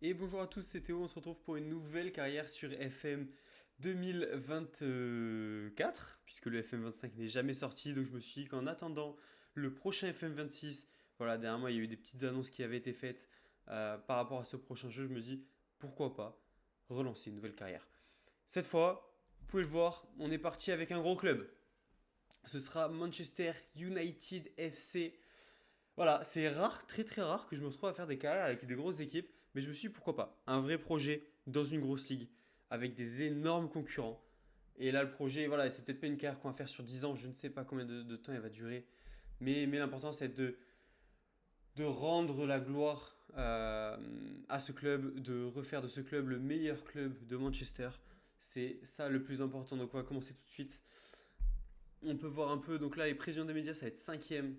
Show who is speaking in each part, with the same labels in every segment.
Speaker 1: Et bonjour à tous, c'est Théo, on se retrouve pour une nouvelle carrière sur FM 2024, puisque le FM 25 n'est jamais sorti, donc je me suis dit qu'en attendant le prochain FM 26, voilà, dernièrement il y a eu des petites annonces qui avaient été faites par rapport à ce prochain jeu, je me dis pourquoi pas relancer une nouvelle carrière. Cette fois, vous pouvez le voir, on est parti avec un gros club. Ce sera Manchester United FC. Voilà, c'est rare, très très rare que je me retrouve à faire des carrières avec des grosses équipes, mais je me suis dit pourquoi pas. Un vrai projet dans une grosse ligue, avec des énormes concurrents. Et là, le projet, voilà, c'est peut-être pas une carrière qu'on va faire sur 10 ans, je ne sais pas combien de temps elle va durer, mais l'important c'est de rendre la gloire à ce club, de refaire de ce club le meilleur club de Manchester. C'est ça le plus important, donc on va commencer tout de suite. On peut voir un peu, donc là, les prévisions des médias, ça va être cinquième.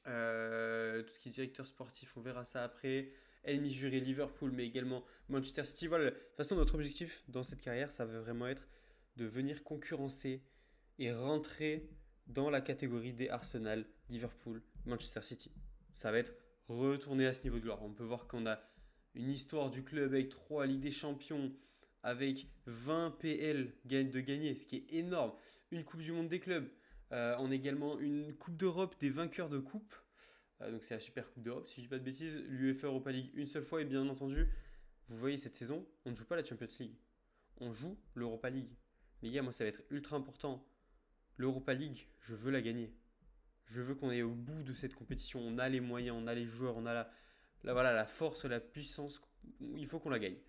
Speaker 1: Tout ce qui est directeur sportif, on verra ça après. Ennemi juré Liverpool, mais également Manchester City. Voilà, de toute façon, notre objectif dans cette carrière, ça va vraiment être de venir concurrencer et rentrer dans la catégorie des Arsenal, Liverpool, Manchester City. Ça va être retourner à ce niveau de gloire. On peut voir qu'on a une histoire du club avec 3 Ligues des Champions, avec 20 PL de gagner, ce qui est énorme. Une Coupe du Monde des clubs. On a également une Coupe d'Europe des vainqueurs de coupe. Donc c'est la Super Coupe d'Europe, si je dis pas de bêtises. L'UEFA Europa League une seule fois, et bien entendu, vous voyez cette saison, on ne joue pas la Champions League. On joue l'Europa League. Les gars, moi ça va être ultra important. L'Europa League, je veux la gagner. Je veux qu'on aille au bout de cette compétition. On a les moyens, on a les joueurs, on a voilà, la force, la puissance. Il faut qu'on la gagne.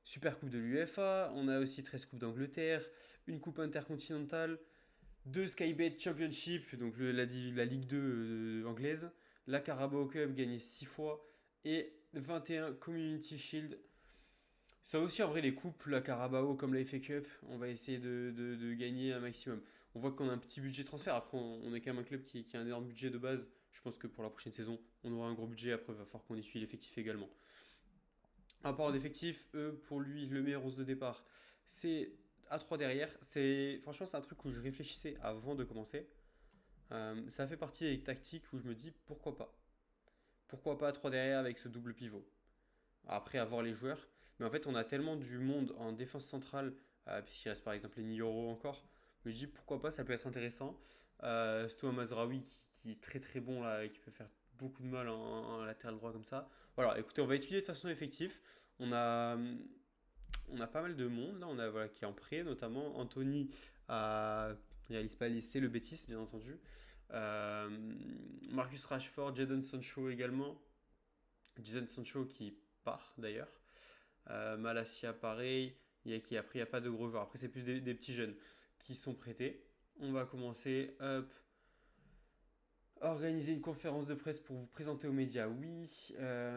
Speaker 1: Super Coupe de l'UEFA, on a aussi 13 Coupes d'Angleterre, une Coupe intercontinentale, deux Skybet Championship, donc la Ligue 2 anglaise, la Carabao Cup gagnée 6 fois et 21 Community Shield. Ça aussi, en vrai, les coupes, la Carabao comme la FA Cup, on va essayer de gagner un maximum. On voit qu'on a un petit budget transfert. Après, on est quand même un club qui a un énorme budget de base. Je pense que pour la prochaine saison, on aura un gros budget. Après, il va falloir qu'on essuie l'effectif également. En parlant d'effectifs, eux, pour lui, le meilleur 11 de départ, c'est à 3 derrière. Franchement, c'est un truc où je réfléchissais avant de commencer. Ça fait partie des tactiques où je me dis pourquoi pas. Pourquoi pas 3 derrière avec ce double pivot. Après avoir les joueurs. Mais en fait, on a tellement du monde en défense centrale, puisqu'il reste par exemple les Niyoro encore. Je me dis pourquoi pas, ça peut être intéressant. Stoa Mazraoui qui est très très bon là, et qui peut faire beaucoup de mal en latéral droit comme ça. Voilà, écoutez, on va étudier de façon effective. On a, on a pas mal de monde là, on a voilà, qui est en prêt, notamment Anthony réalise pas lycée, le Betis bien entendu. Marcus Rashford, Jadon Sancho également. Jadon Sancho qui part d'ailleurs. Malacia pareil. Il y a qui après il n'y a pas de gros joueurs. Après c'est plus des petits jeunes qui sont prêtés. On va commencer. Hop. Organiser une conférence de presse pour vous présenter aux médias, oui.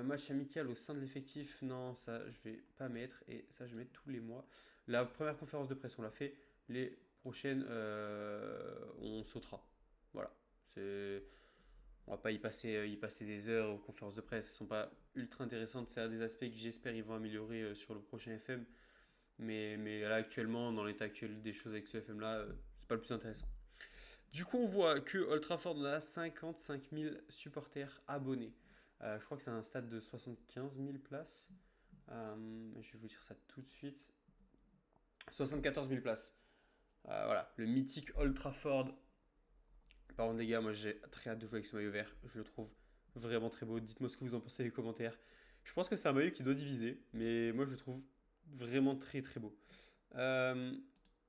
Speaker 1: Match amical au sein de l'effectif, non, ça je vais pas mettre. Et ça je vais mettre tous les mois. La première conférence de presse, on l'a fait. Les prochaines, on sautera. Voilà. On va pas y passer des heures aux conférences de presse. Elles sont pas ultra intéressantes. C'est un des aspects que j'espère ils vont améliorer sur le prochain FM. Mais là actuellement, dans l'état actuel des choses avec ce FM là, c'est pas le plus intéressant. Du coup, on voit que Old Trafford a 55 000 supporters abonnés. Je crois que c'est un stade de 75 000 places. Je vais vous dire ça tout de suite. 74 000 places. Voilà, le mythique Old Trafford. Par contre, les gars, moi j'ai très hâte de jouer avec ce maillot vert. Je le trouve vraiment très beau. Dites-moi ce que vous en pensez dans les commentaires. Je pense que c'est un maillot qui doit diviser, mais moi je le trouve vraiment très très beau. Euh,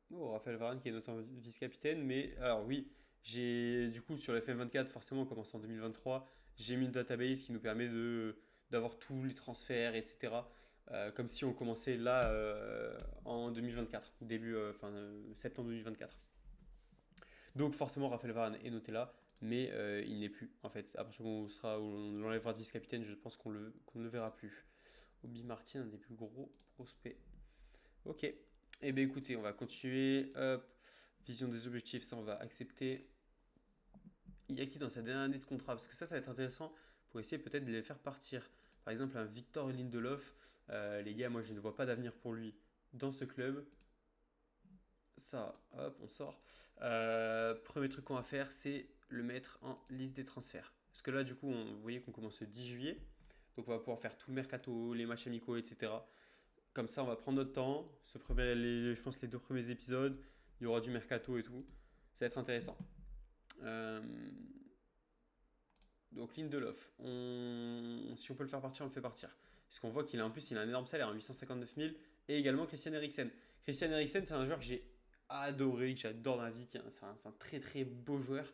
Speaker 1: Raphaël Varane qui est notre vice-capitaine, mais alors oui, j'ai du coup sur la FM24, forcément on commence en 2023, j'ai mis une database qui nous permet d'avoir tous les transferts, etc. Comme si on commençait là en 2024, septembre 2024. Donc forcément Raphaël Varane est noté là, mais il n'est plus en fait. À partir du moment où on l'enlèvera de vice-capitaine, je pense qu'on ne le verra plus. Obi Martin, un des plus gros prospects. Ok. Eh bien écoutez, on va continuer. Hop. Vision des objectifs, ça on va accepter. Il y a qui dans sa dernière année de contrat? Parce que ça va être intéressant pour essayer peut-être de les faire partir. Par exemple, un Victor Lindelof. Les gars, moi je ne vois pas d'avenir pour lui dans ce club. Ça, hop, on sort. Premier truc qu'on va faire, c'est le mettre en liste des transferts. Parce que là, du coup, vous voyez qu'on commence le 10 juillet. Donc on va pouvoir faire tout le mercato, les matchs amicaux, etc. Comme ça, on va prendre notre temps. Je pense les 2 premiers épisodes, il y aura du mercato et tout. Ça va être intéressant. Euh, donc Lindelof, si on peut le faire partir, on le fait partir. Parce qu'on voit en plus, il a un énorme salaire, 859 000. Et également Christian Eriksen. Christian Eriksen, c'est un joueur que j'ai adoré, que j'adore dans la vie. C'est un très très beau joueur.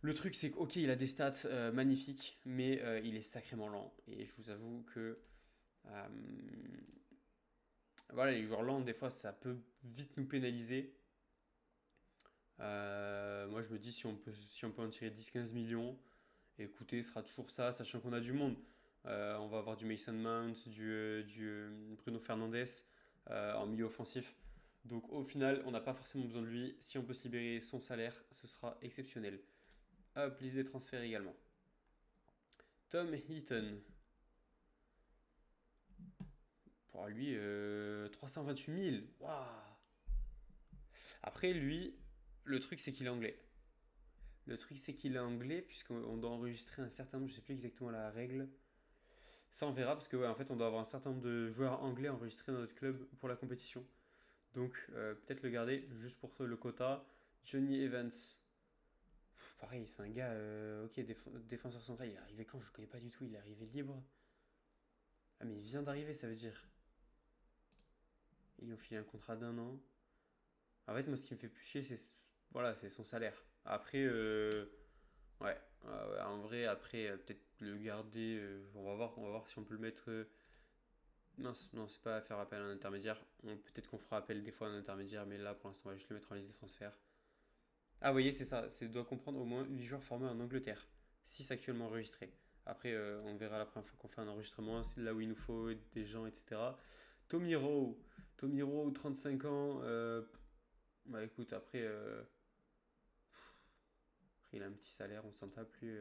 Speaker 1: Le truc, c'est qu'ok, il a des stats magnifiques, mais il est sacrément lent. Et je vous avoue que euh, voilà, les joueurs lents, des fois, ça peut vite nous pénaliser. Moi, je me dis, si on peut en tirer 10-15 millions, écoutez, ce sera toujours ça, sachant qu'on a du monde. On va avoir du Mason Mount, du Bruno Fernandes en milieu offensif. Donc au final, on n'a pas forcément besoin de lui. Si on peut se libérer son salaire, ce sera exceptionnel. Hop, liste des transferts également. Tom Heaton. Pour lui, 328 000. Waouh. Après, lui, le truc, c'est qu'il est anglais. Le truc, c'est qu'il est anglais, puisqu'on doit enregistrer un certain nombre, je ne sais plus exactement la règle. Ça, on verra, parce que ouais, en fait, on doit avoir un certain nombre de joueurs anglais enregistrés dans notre club pour la compétition. Donc, peut-être le garder juste pour le quota. Johnny Evans. Pareil, c'est un gars, ok, défenseur central. Il est arrivé quand? Je ne connais pas du tout. Il est arrivé libre. Ah, mais il vient d'arriver, ça veut dire. Ils lui ont filé un contrat d'1 an. En fait, moi, ce qui me fait plus chier, c'est son salaire. Après, ouais, ouais, en vrai, après, peut-être le garder. On va voir si on peut le mettre. Mince, non, c'est pas faire appel à un intermédiaire. Peut-être qu'on fera appel des fois à un intermédiaire, mais là, pour l'instant, on va juste le mettre en liste des transferts. Ah, vous voyez, c'est ça. C'est doit comprendre au moins 8 joueurs formés en Angleterre. 6 actuellement enregistrés. Après, on verra la première fois qu'on fait un enregistrement, c'est là où il nous faut des gens, etc. Tomiro. Tomiro, 35 ans. Bah écoute, après, il a un petit salaire, on s'en tape plus.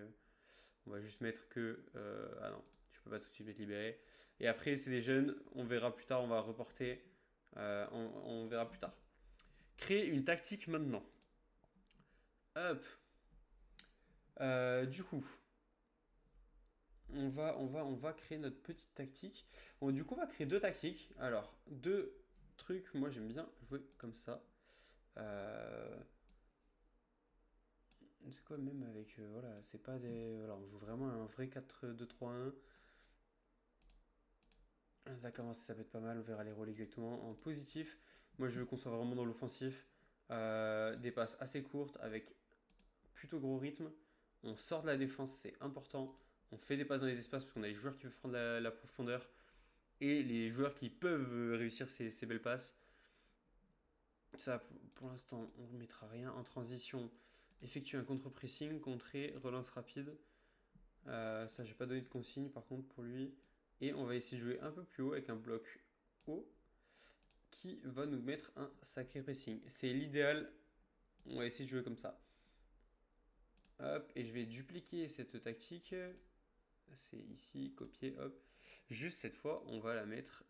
Speaker 1: On va juste mettre que. Ah non, je peux pas tout de suite être libéré. Et après, c'est des jeunes, on verra plus tard, on va reporter. On verra plus tard. Créer une tactique maintenant. Hop. Du coup, on va créer notre petite tactique. Bon, du coup, on va créer 2 tactiques. Alors, 2 trucs. Moi, j'aime bien jouer comme ça. Euh, c'est quoi même avec. Voilà, c'est pas des. Voilà, on joue vraiment un vrai 4-2-3-1. Ça commence, ça peut être pas mal, on verra les rôles exactement. En positif, moi je veux qu'on soit vraiment dans l'offensif. Des passes assez courtes avec plutôt gros rythme. On sort de la défense, c'est important. On fait des passes dans les espaces parce qu'on a les joueurs qui peuvent prendre la profondeur et les joueurs qui peuvent réussir ces belles passes. Ça, pour l'instant, on ne mettra rien. En transition, effectuer un contre-pressing, contrer, relance rapide. Ça, j'ai pas donné de consigne par contre pour lui. Et on va essayer de jouer un peu plus haut avec un bloc haut qui va nous mettre un sacré pressing. C'est l'idéal. On va essayer de jouer comme ça. Hop, et je vais dupliquer cette tactique. C'est ici, copier, hop. Juste cette fois, on va la mettre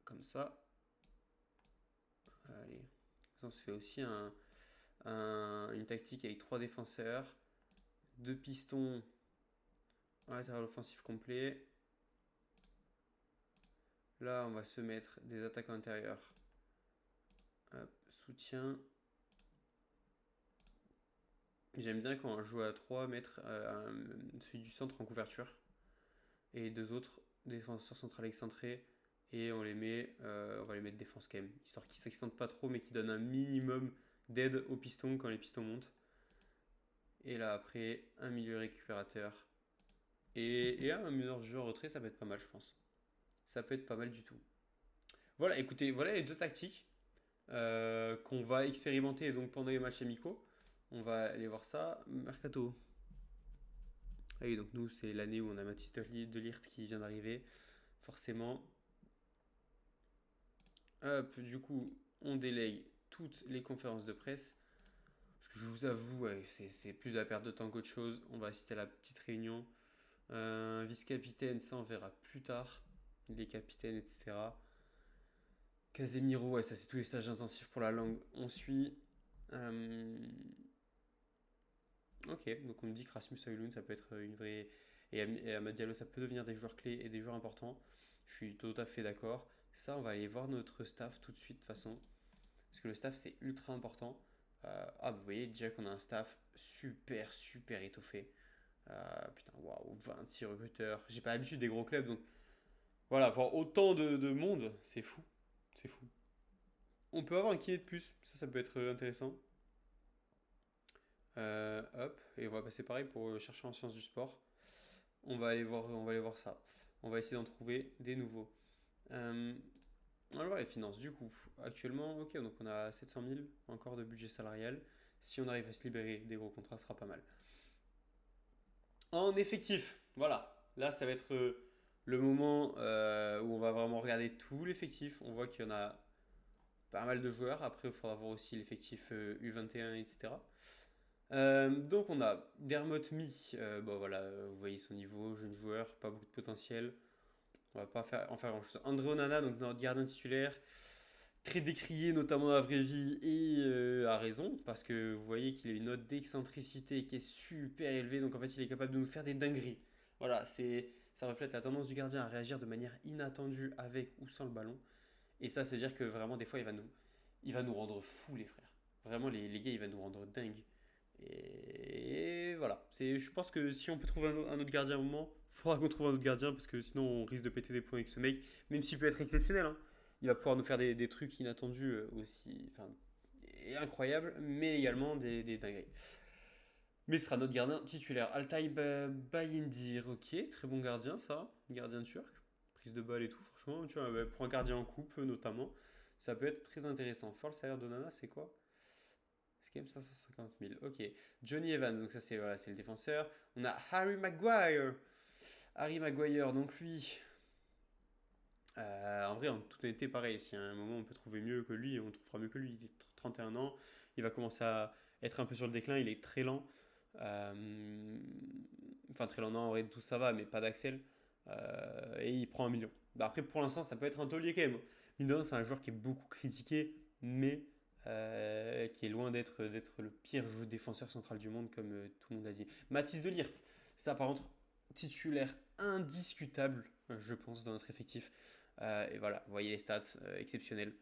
Speaker 1: comme ça. Allez. Ça, on se fait aussi une tactique avec 3 défenseurs, 2 pistons à l'intérieur offensif complet. Là, on va se mettre des attaques intérieures. Hop, soutien. J'aime bien quand on joue à 3 mettre celui du centre en couverture. Et 2 autres défenseurs centrales excentrés. Et on va les mettre défense quand même. Histoire qu'ils ne s'excentrent pas trop, mais qu'ils donnent un minimum d'aide aux pistons quand les pistons montent. Et là, après, un milieu récupérateur. Et un meneur de jeu en retrait, ça peut être pas mal, je pense. Ça peut être pas mal du tout. Voilà, écoutez, voilà les 2 tactiques qu'on va expérimenter donc pendant les matchs amicaux. On va aller voir ça. Mercato. Ah oui, donc nous, c'est l'année où on a Mathis de Ligt qui vient d'arriver. Forcément. Hop, du coup, on délègue toutes les conférences de presse. Parce que je vous avoue, ouais, c'est plus de la perte de temps qu'autre chose. On va assister à la petite réunion. Vice-capitaine, ça on verra plus tard. Les capitaines, etc. Casemiro, ouais, ça c'est tous les stages intensifs pour la langue. On suit. Ok, donc on nous dit que Rasmus Højlund, ça peut être et Amad Diallo, ça peut devenir des joueurs clés et des joueurs importants. Je suis tout à fait d'accord. Ça, on va aller voir notre staff tout de suite, de toute façon. Parce que le staff, c'est ultra important. Vous voyez déjà qu'on a un staff super, super étoffé. Putain, waouh, 26 recruteurs. J'ai pas l'habitude des gros clubs, donc voilà, avoir autant de monde, c'est fou. C'est fou. On peut avoir un kiné de plus, ça peut être intéressant. Hop, et on va passer pareil pour chercher en sciences du sport. On va aller voir ça. On va essayer d'en trouver des nouveaux. Euh, on va voir les finances. Du coup, actuellement, ok, donc on a 700 000 encore de budget salarial. Si on arrive à se libérer des gros contrats, ce sera pas mal. En effectif, voilà. Là, ça va être le moment où on va vraiment regarder tout l'effectif. On voit qu'il y en a pas mal de joueurs. Après, il faudra voir aussi l'effectif U21, etc. Donc on a Dermot Mi, bon voilà, vous voyez son niveau, jeune joueur, pas beaucoup de potentiel. On va pas en faire grand chose. André Onana, donc notre gardien titulaire, très décrié notamment dans la vraie vie et a raison, parce que vous voyez qu'il a une note d'excentricité qui est super élevée, donc en fait il est capable de nous faire des dingueries. Voilà, ça reflète la tendance du gardien à réagir de manière inattendue avec ou sans le ballon. Et ça, c'est dire que vraiment des fois il va nous rendre fous les frères. Vraiment les gars, il va nous rendre dingues. Et voilà. Je pense que si on peut trouver un autre gardien à un moment, il faudra qu'on trouve un autre gardien parce que sinon on risque de péter des points avec ce mec, même s'il peut être exceptionnel, hein. Il va pouvoir nous faire des trucs inattendus aussi, enfin, et incroyables, mais également des dingueries. Mais ce sera notre gardien titulaire. Altay Bayindir, ok, très bon gardien ça, gardien turc, prise de balle et tout, franchement, tu vois, pour un gardien en coupe notamment, ça peut être très intéressant. Fort le salaire de Nana, c'est quoi? C'est quand même 550 000. Ok. Johnny Evans, donc ça c'est voilà, c'est le défenseur. On a Harry Maguire. Harry Maguire, donc lui. En vrai, en toute honnêteté, pareil. Si à un moment on peut trouver mieux que lui, on trouvera mieux que lui. Il est 31 ans. Il va commencer à être un peu sur le déclin. Il est très lent. Enfin, très lent, non, en vrai, tout ça va, mais pas d'Axel. Et il prend 1 million. Bah, après, pour l'instant, ça peut être un taulier quand même. Mine c'est un joueur qui est beaucoup critiqué, mais qui est loin d'être le pire défenseur central du monde, comme tout le monde a dit. Mathis Delirte, ça par contre, titulaire indiscutable, je pense, dans notre effectif. Et voilà, vous voyez les stats, exceptionnels.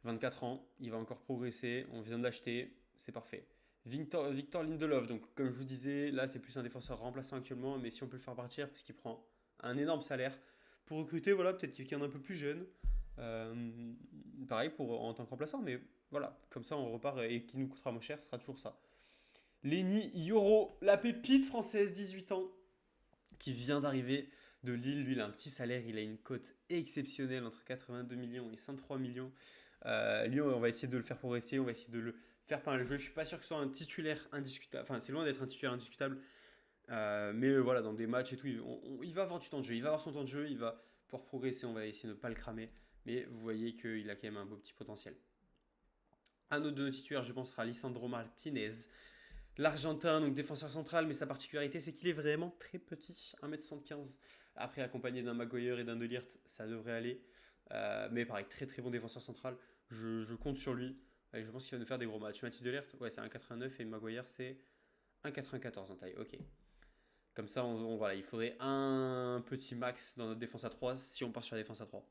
Speaker 1: 24 ans, il va encore progresser, on vient de l'acheter, c'est parfait. Victor Lindelof, donc comme je vous disais, là c'est plus un défenseur remplaçant actuellement, mais si on peut le faire partir, parce qu'il prend un énorme salaire, pour recruter, voilà, peut-être quelqu'un d'un peu plus jeune, pareil en tant que remplaçant, mais voilà, comme ça on repart et qui nous coûtera moins cher, ce sera toujours ça. Lenny Yoro, la pépite française, 18 ans, qui vient d'arriver de Lille. Lui, il a un petit salaire, il a une cote exceptionnelle entre 82 millions et 103 millions. Lui, on va essayer de le faire progresser, on va essayer de le faire pas mal jouer. Je suis pas sûr que ce soit un titulaire indiscutable. Enfin, c'est loin d'être un titulaire indiscutable. Mais voilà, dans des matchs et tout, il va avoir du temps de jeu. Il va avoir son temps de jeu, il va pouvoir progresser. On va essayer de ne pas le cramer. Mais vous voyez qu'il a quand même un beau petit potentiel. Un autre de nos titulaires, je pense, sera Lisandro Martinez. L'Argentin, donc défenseur central, mais sa particularité, c'est qu'il est vraiment très petit, 1m75. Après, accompagné d'un Maguire et d'un Delirte, ça devrait aller. Mais pareil, très très bon défenseur central. Je compte sur lui. Et je pense qu'il va nous faire des gros matchs. Mathis Delirte, ouais, c'est 1,89 et Maguire, c'est 1,94 en taille. Ok. Comme ça, voilà, il faudrait un petit max dans notre défense à 3 si on part sur la défense à 3.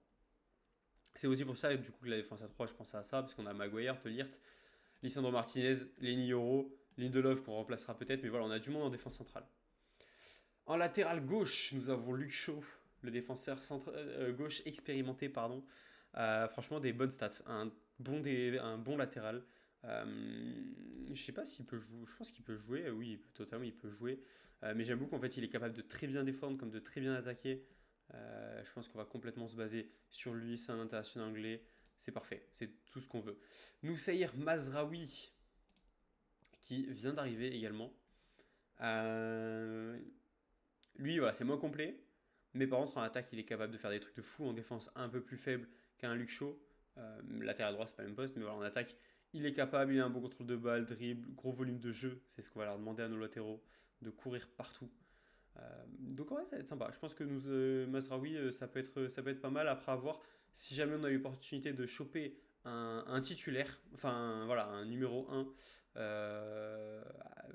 Speaker 1: C'est aussi pour ça, du coup, que la défense à 3, je pense à ça, parce qu'on a Maguire, Delirte, Lisandro Martinez, Lenny Yoro, Lindelof qu'on remplacera peut-être, mais voilà, on a du monde en défense centrale. En latéral gauche, nous avons Luc Shaw, le défenseur gauche expérimenté, pardon. Franchement, des bonnes stats, un bon latéral. Je sais pas s'il peut jouer, je pense qu'il peut jouer, oui, totalement, il peut jouer. Mais j'aime beaucoup qu'en fait, il est capable de très bien défendre comme de très bien attaquer. Je pense qu'on va complètement se baser sur lui, c'est un international anglais, c'est parfait, c'est tout ce qu'on veut. Noussaïr Mazraoui, qui vient d'arriver également. Lui, voilà, c'est moins complet. Mais par contre, en attaque, il est capable de faire des trucs de fou. En défense, un peu plus faible qu'un Luke Shaw. Latéral droit, c'est pas le même poste. Mais voilà, en attaque, il est capable. Il a un bon contrôle de balle, dribble, gros volume de jeu. C'est ce qu'on va leur demander à nos latéraux. De courir partout. Donc, ouais, ça va être sympa. Je pense que Mazraoui, ça peut être pas mal. Après avoir, si jamais on a l'opportunité de choper un titulaire, enfin voilà, un numéro 1.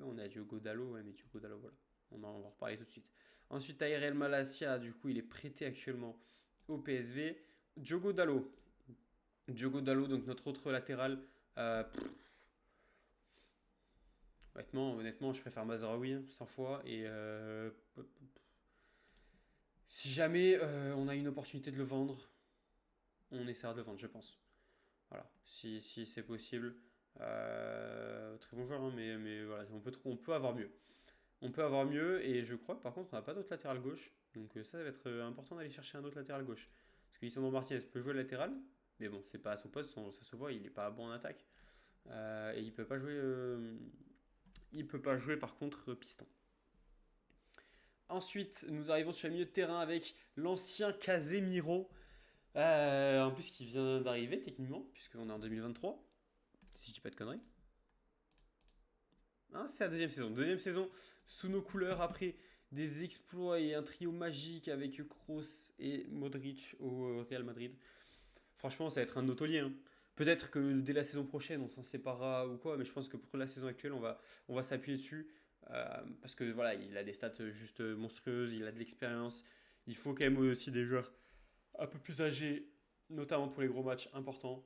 Speaker 1: On a Diogo Dallo, ouais, mais Diogo Dallo, voilà. On va en reparler tout de suite. Ensuite, Tyrell Malacia, du coup, il est prêté actuellement au PSV. Diogo Dalot. Diogo Dalot, donc notre autre latéral. Honnêtement, je préfère Mazraoui 100 fois. Et si jamais on a une opportunité de le vendre, on essaiera de le vendre, je pense. Voilà, si c'est possible. Très bon joueur, hein, mais voilà, on peut avoir mieux. On peut avoir mieux, et je crois que par contre, on n'a pas d'autre latéral gauche. Donc ça va être important d'aller chercher un autre latéral gauche. Parce que Lisandro Martinez peut jouer latéral, mais bon, c'est pas à son poste, ça se voit, il n'est pas bon en attaque. Et il peut pas jouer par contre piston. Ensuite, nous arrivons sur le milieu de terrain avec l'ancien Casemiro. En plus, qui vient d'arriver techniquement, puisqu'on est en 2023, si je dis pas de conneries. Hein, c'est la deuxième saison. Deuxième saison sous nos couleurs après des exploits et un trio magique avec Kroos et Modric au Real Madrid. Franchement, ça va être un hôtelier. Hein. Peut-être que dès la saison prochaine, on s'en séparera ou quoi, mais je pense que pour la saison actuelle, on va s'appuyer dessus. Parce que voilà, il a des stats juste monstrueuses, il a de l'expérience. Il faut quand même aussi des joueurs un peu plus âgés, notamment pour les gros matchs importants.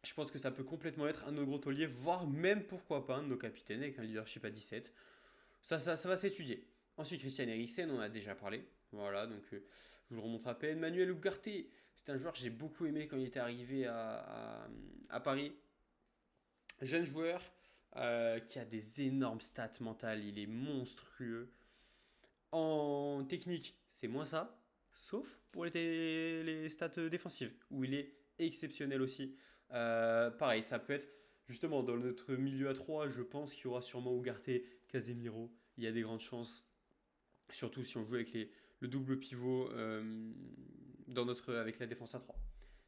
Speaker 1: Je pense que ça peut complètement être un de nos gros tauliers, voire même, pourquoi pas, un de nos capitaines avec un leadership à 17. Ça va s'étudier. Ensuite, Christian Eriksen, on en a déjà parlé. Voilà, donc je vous le remonte à peine. Manuel Ugarte, c'est un joueur que j'ai beaucoup aimé quand il était arrivé à Paris. Jeune joueur qui a des énormes stats mentales, il est monstrueux. En technique, c'est moins ça, sauf pour les stats défensives, où il est exceptionnel aussi. Pareil, ça peut être justement dans notre milieu à 3, je pense qu'il y aura sûrement Ugarte, Casemiro. Il y a des grandes chances, surtout si on joue avec le double pivot avec la défense à 3.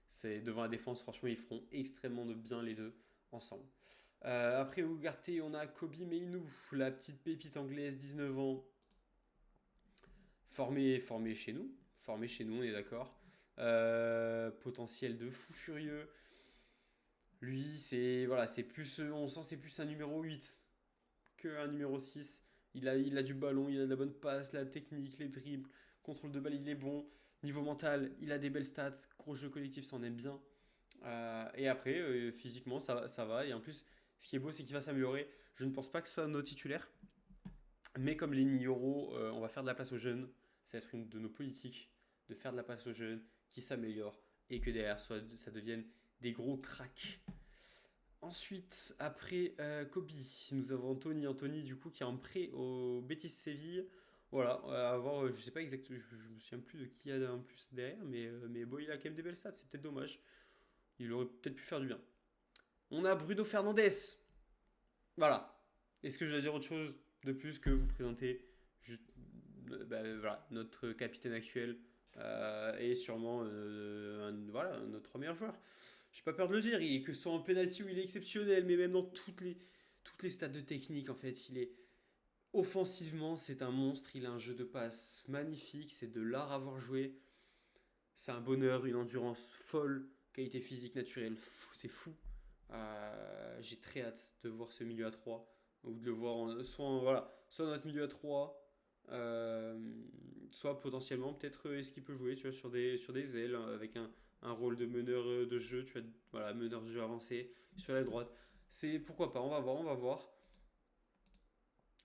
Speaker 1: C'est devant la défense, franchement, ils feront extrêmement bien les deux ensemble. Après Ugarte, on a Kobe Mainoo, la petite pépite anglaise, 19 ans, formé chez nous. Formé chez nous, on est d'accord. Potentiel de fou furieux. Lui, c'est plus, on sent c'est plus un numéro 8 qu'un numéro 6. Il a du ballon, il a de la bonne passe, la technique, les dribbles, contrôle de balle, il est bon. Niveau mental, il a des belles stats, gros jeu collectif, ça en aime bien. Et après, physiquement, ça va. Et en plus, ce qui est beau, c'est qu'il va s'améliorer. Je ne pense pas que ce soit nos titulaires. Mais comme les Nioro, on va faire de la place aux jeunes. Ça va être une de nos politiques de faire de la place aux jeunes qui s'améliorent et que derrière ça devienne des gros cracks. Ensuite, après Kobe, nous avons Anthony du coup qui est en prêt au Betis Séville. Voilà, à voir, je sais pas exactement, je me souviens plus de qui il y a en plus derrière, mais bon, il a quand même des belles stats, c'est peut-être dommage. Il aurait peut-être pu faire du bien. On a Bruno Fernandes. Voilà. Est-ce que je dois dire autre chose de plus que vous présenter juste, voilà, notre capitaine actuel et sûrement notre meilleur joueur. J'ai pas peur de le dire, que ce soit en penalty où il est exceptionnel, mais même dans toutes les stats de technique, en fait, il est offensivement, c'est un monstre. Il a un jeu de passe magnifique, c'est de l'art à voir jouer. C'est un bonheur, une endurance folle, qualité physique naturelle, c'est fou. J'ai très hâte de voir ce milieu à 3 ou de le voir soit dans notre milieu à 3 soit potentiellement peut-être est-ce qu'il peut jouer tu vois, sur des ailes avec un rôle de meneur de jeu, tu vois, voilà, meneur de jeu avancé sur la droite. C'est pourquoi pas, on va voir.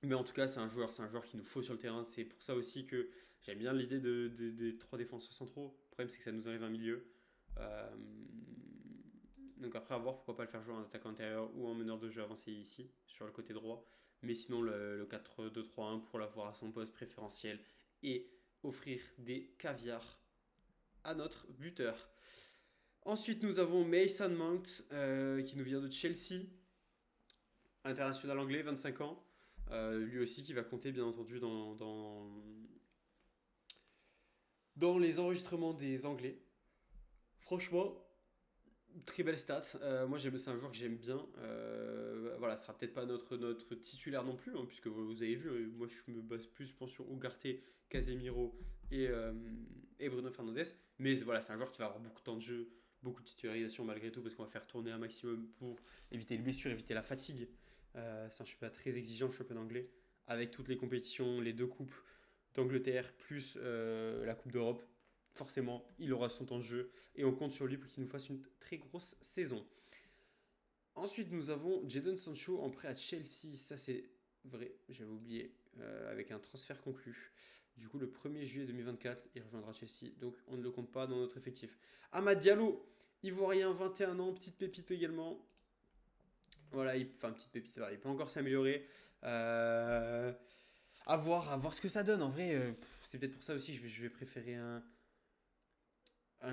Speaker 1: Mais en tout cas, c'est un joueur qu'il nous faut sur le terrain. C'est pour ça aussi que j'aime bien l'idée des trois défenseurs centraux. Le problème, c'est que ça nous enlève un milieu. Euh, donc après, à voir pourquoi pas le faire jouer en attaquant intérieur ou en meneur de jeu avancé ici, sur le côté droit. Mais sinon, le 4-2-3-1 pour l'avoir à son poste préférentiel et offrir des caviars à notre buteur. Ensuite, nous avons Mason Mount qui nous vient de Chelsea, international anglais, 25 ans. Lui aussi qui va compter bien entendu dans les enregistrements des Anglais. Franchement, très belle stat. Moi, c'est un joueur que j'aime bien. Voilà, ce sera peut-être pas notre titulaire non plus, hein, puisque vous avez vu, moi je me base plus je pense, sur Ugarte, Casemiro et Bruno Fernandes. Mais voilà, c'est un joueur qui va avoir beaucoup de temps de jeu, beaucoup de titularisation malgré tout, parce qu'on va faire tourner un maximum pour éviter les blessures, éviter la fatigue. C'est un championnat très exigeant, le championnat anglais, avec toutes les compétitions, les deux coupes. d'Angleterre, plus la Coupe d'Europe. Forcément, il aura son temps de jeu et on compte sur lui pour qu'il nous fasse une très grosse saison. Ensuite, nous avons Jadon Sancho en prêt à Chelsea. Ça, c'est vrai, j'avais oublié, avec un transfert conclu. Du coup, le 1er juillet 2024, il rejoindra Chelsea. Donc, on ne le compte pas dans notre effectif. Amad Diallo, Ivoirien, 21 ans, petite pépite également. Voilà, enfin, petite pépite, voilà, il peut encore s'améliorer. À voir ce que ça donne. En vrai, c'est peut-être pour ça aussi que je vais préférer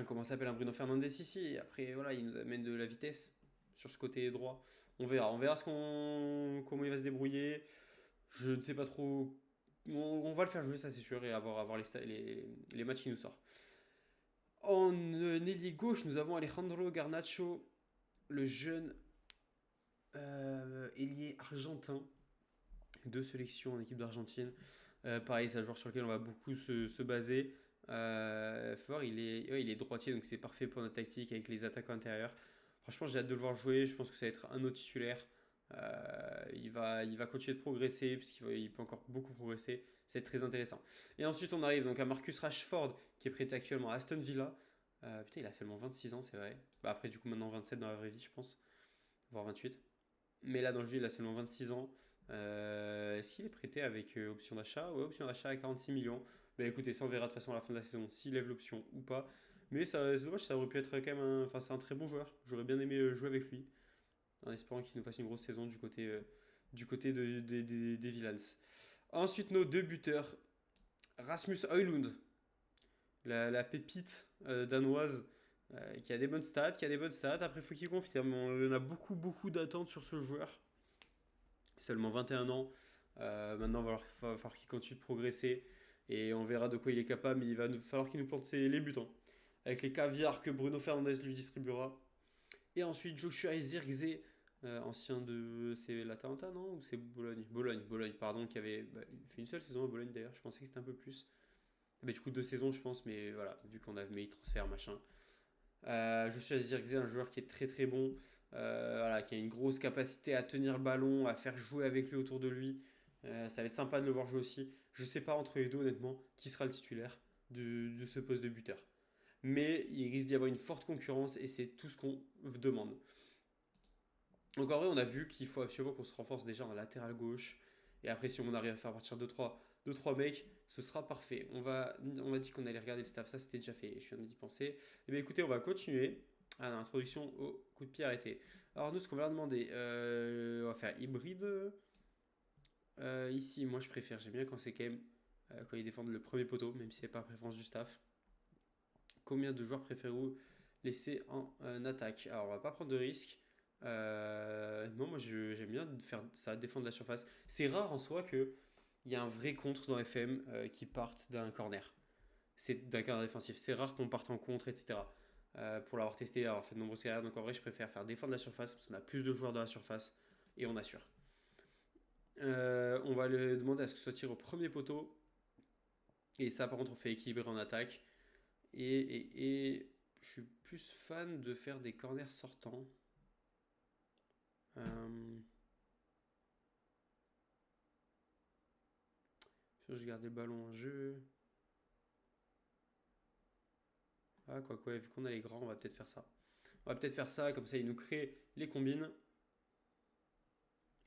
Speaker 1: comment ça s'appelle, un Bruno Fernandes ici. Après, voilà, il nous amène de la vitesse sur ce côté droit. On verra comment il va se débrouiller. Je ne sais pas trop. On va le faire jouer, ça c'est sûr, et avoir les matchs qui nous sortent. En ailier gauche, nous avons Alejandro Garnacho, le jeune ailier argentin de sélection en équipe d'Argentine. Pareil, c'est un joueur sur lequel on va beaucoup se baser. Fort, il est droitier, donc c'est parfait pour notre tactique avec les attaquants intérieurs. Franchement, j'ai hâte de le voir jouer. Je pense que ça va être un autre titulaire. Il va continuer de progresser, puisqu'il peut encore beaucoup progresser. C'est très intéressant. Et ensuite, on arrive donc à Marcus Rashford, qui est prêté actuellement à Aston Villa. Putain, il a seulement 26 ans, c'est vrai. Bah, après, du coup, maintenant 27 dans la vraie vie, je pense. Voire 28. Mais là, dans le jeu, il a seulement 26 ans. Est-ce qu'il est prêté avec option d'achat? Ouais, option d'achat à 46 millions. Bah écoutez, ça on verra de toute façon à la fin de la saison s'il lève l'option ou pas. Mais ça, c'est dommage, ça aurait pu être quand même Enfin, c'est un très bon joueur. J'aurais bien aimé jouer avec lui. En espérant qu'il nous fasse une grosse saison du côté des Villans. Ensuite, nos deux buteurs. Rasmus Højlund, la pépite danoise qui a des bonnes stats, Après, il faut qu'il confirme. On a beaucoup d'attentes sur ce joueur. Seulement 21 ans. Maintenant, il va falloir qu'il continue de progresser. Et on verra de quoi il est capable. Mais il va falloir qu'il nous plante les butants. Avec les caviars que Bruno Fernandes lui distribuera. Et ensuite, Joshua Zirkzee, ancien de. C'est l'Atalanta, non? Ou c'est Bologne? Bologne, pardon, qui avait fait une seule saison à Bologne d'ailleurs. Je pensais que c'était un peu plus. Mais du coup, 2 saisons, je pense. Mais voilà, vu qu'on a mis transfert, machin. Joshua Zirkzee, un joueur qui est très bon. Voilà, qui a une grosse capacité à tenir le ballon, à faire jouer avec lui autour de lui. Ça va être sympa de le voir jouer aussi. Je sais pas entre les deux, honnêtement, qui sera le titulaire de ce poste de buteur. Mais il risque d'y avoir une forte concurrence et c'est tout ce qu'on demande. Donc en vrai, on a vu qu'il faut absolument qu'on se renforce déjà en latéral gauche. Et après, si on arrive à faire partir 2-3 mecs, ce sera parfait. On a dit qu'on allait regarder le staff, ça c'était déjà fait, je viens d'y penser. Et bien écoutez, on va continuer à l'introduction au coup de pied arrêté. Alors nous, ce qu'on va leur demander, on va faire hybride. Ici, moi je préfère, j'aime bien quand c'est quand même, quand ils défendent le premier poteau, même si c'est pas préférence du staff. Combien de joueurs préférez-vous laisser en attaque? Alors on va pas prendre de risques. Non, moi j'aime bien faire ça, défendre la surface. C'est rare en soi que il y a un vrai contre dans FM qui parte d'un corner. C'est d'un corner défensif. C'est rare qu'on parte en contre, etc. Pour l'avoir testé, avoir fait de nombreuses carrières. Donc en vrai, je préfère faire défendre la surface parce qu'on a plus de joueurs dans la surface et on assure. On va le demander à ce que ce soit tiré au premier poteau. Et ça, par contre, on fait équilibrer en attaque. Et je suis plus fan de faire des corners sortants. Je garde le ballon en jeu. Ah, quoi, vu qu'on a les grands, on va peut-être faire ça. On va peut-être faire ça, comme ça il nous crée les combines.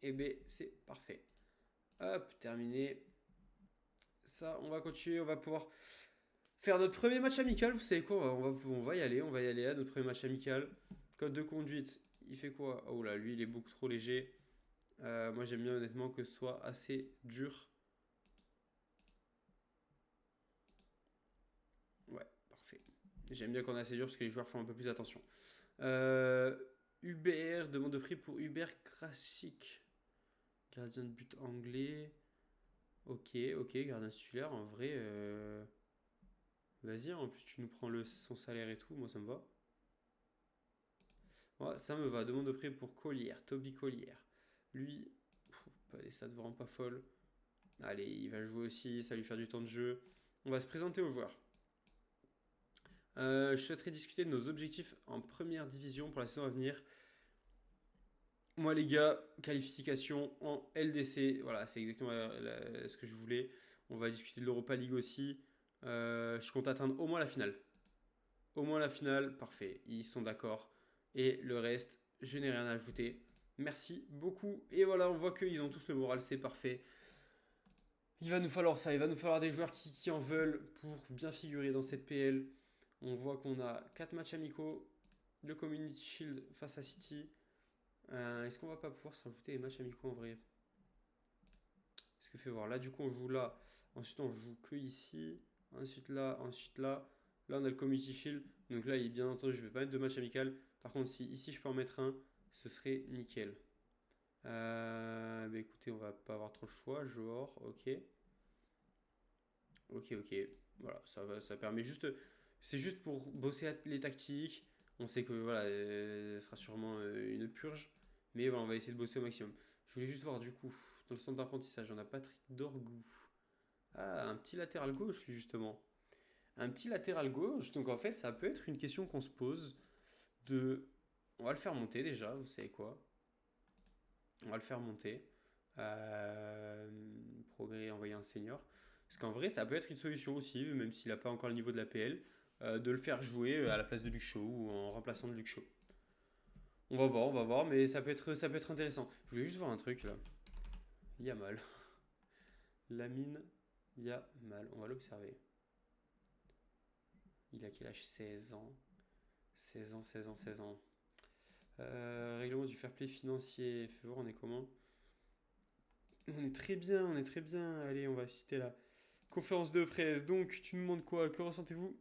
Speaker 1: Et ben c'est parfait. Hop, terminé. Ça, on va continuer, on va pouvoir faire notre premier match amical. Vous savez quoi, on va y aller à notre premier match amical. Code de conduite, il fait quoi? Oh là, lui il est beaucoup trop léger. Moi j'aime bien honnêtement que ce soit assez dur. Ouais, parfait. J'aime bien qu'on est assez dur parce que les joueurs font un peu plus attention. Hubert, demande de prix pour Hubert Krasik. Gardien de but anglais. Ok, gardien titulaire. En vrai, vas-y, en plus tu nous prends son salaire et tout. Moi ça me va. Ouais, ça me va. Demande de prix pour Collière, Toby Collière. Lui, pas des stats vraiment pas folles. Allez, il va jouer aussi, ça va lui faire du temps de jeu. On va se présenter aux joueurs. Je souhaiterais discuter de nos objectifs en première division pour la saison à venir. Moi les gars, qualification en LDC, voilà, c'est exactement ce que je voulais. On va discuter de l'Europa League aussi. Je compte atteindre au moins la finale. Au moins la finale, parfait. Ils sont d'accord. Et le reste, je n'ai rien à ajouter. Merci beaucoup. Et voilà, on voit qu'ils ont tous le moral, c'est parfait. Il va nous falloir ça, il va nous falloir des joueurs qui en veulent pour bien figurer dans cette PL. On voit qu'on a 4 matchs amicaux, le Community Shield face à City. Est-ce qu'on va pas pouvoir se rajouter des matchs amicaux en vrai? Est-ce que fait voir? Là, du coup, on joue là. Ensuite, on joue que ici. Ensuite là, ensuite là. Là, on a le Community Shield. Donc là, bien entendu, je vais pas mettre de match amical. Par contre, si ici je peux en mettre un, ce serait nickel. Bah écoutez, on va pas avoir trop le choix. Genre, ok. Ok. Voilà, ça permet juste. C'est juste pour bosser les tactiques. On sait que voilà, ce sera sûrement une purge. Mais voilà, on va essayer de bosser au maximum. Je voulais juste voir du coup, dans le centre d'apprentissage, on a Patrick Dorgou. Ah, un petit latéral gauche, justement. Un petit latéral gauche. Donc en fait, ça peut être une question qu'on se pose de. On va le faire monter déjà, vous savez quoi? On va le faire monter. Progrès, envoyer un senior. Parce qu'en vrai, ça peut être une solution aussi, même s'il n'a pas encore le niveau de la PL, de le faire jouer à la place de Luke Shaw ou en remplaçant de Luke Shaw. On va voir, mais ça peut être intéressant. Je voulais juste voir un truc là. Il y a mal. Lamine Yamal. On va l'observer. Il a quel âge? 16 ans. 16 ans. Règlement du fair play financier. Fais voir, on est comment? On est très bien, on est très bien. Allez, on va citer la conférence de presse. Donc, tu me demandes quoi? Que ressentez-vous?